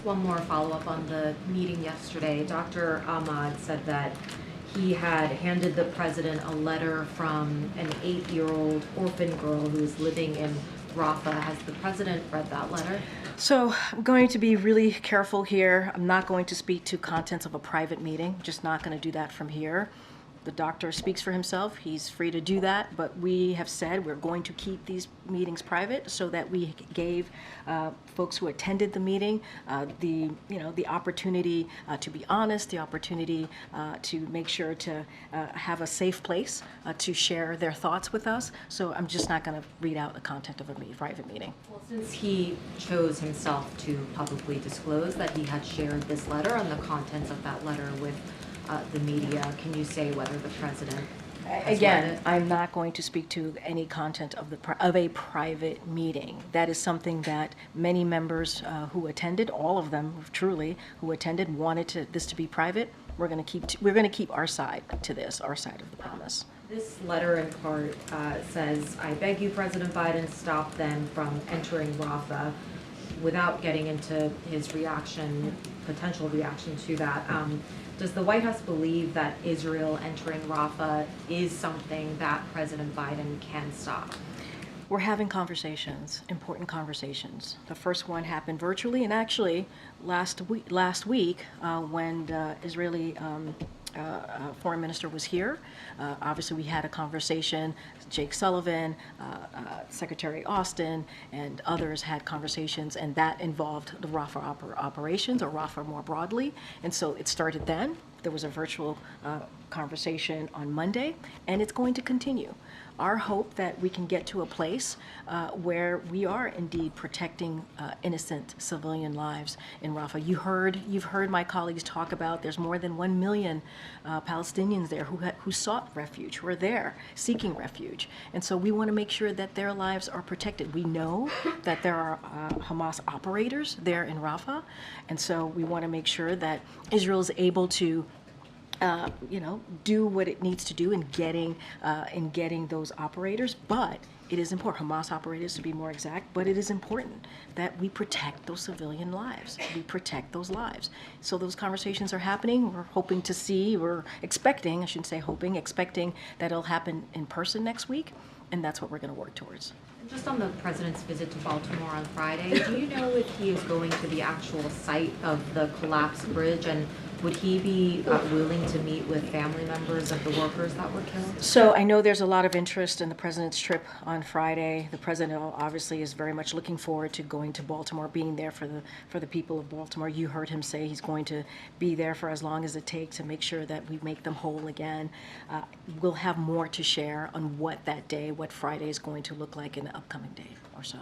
just one more follow-up on the meeting yesterday. Dr. Ahmad said that he had handed the president a letter from an 8-year-old orphan girl who is living in Rafah. Has the president read that letter? So I'm going to be really careful here. I'm not going to speak to contents of a private meeting. Just not going to do that from here. The doctor speaks for himself. He's free to do that, but we have said we're going to keep these meetings private so that we gave folks who attended the meeting the opportunity to be honest, the opportunity to make sure to have a safe place to share their thoughts with us. So I'm just not going to read out the content of a private meeting. Well, since he chose himself to publicly disclose that he had shared this letter and the contents of that letter with the media, can you say whether the president has read it? I'm not going to speak to any content of a private meeting. That is something that many members who attended, all of them truly who attended, wanted this to be private. We're going to keep our side to this, our side of the promise. This letter in part says, "I beg you, President Biden, stop them from entering Rafah," without getting into his potential reaction to that. Does the White House believe that Israel entering Rafah is something that President Biden can stop? We're having conversations, important conversations. The first one happened virtually, and actually last week when the Israeli foreign minister was here. Obviously, we had a conversation. Jake Sullivan, Secretary Austin, and others had conversations, and that involved the Rafah operations, or Rafah more broadly. And so it started then. There was a virtual conversation on Monday, and it's going to continue. Our hope that we can get to a place where we are indeed protecting innocent civilian lives in Rafah. You've heard my colleagues talk about there's more than 1 million Palestinians there who sought refuge, who are there seeking refuge. And so we want to make sure that their lives are protected. We know that there are Hamas operators there in Rafah, and so we want to make sure that Israel is able to do what it needs to do in getting those operators. But it is important, Hamas operators to be more exact, but it is important that we protect those civilian lives. We protect those lives. So those conversations are happening. We're expecting that it'll happen in person next week, and that's what we're going to work towards. Just on the president's visit to Baltimore on Friday, do you know if he is going to the actual site of the collapsed bridge, and would he be willing to meet with family members of the workers that were killed? So I know there's a lot of interest in the president's trip on Friday. The president obviously is very much looking forward to going to Baltimore, being there for the people of Baltimore. You heard him say he's going to be there for as long as it takes to make sure that we make them whole again. We'll have more to share on what Friday is going to look like in the upcoming day or so.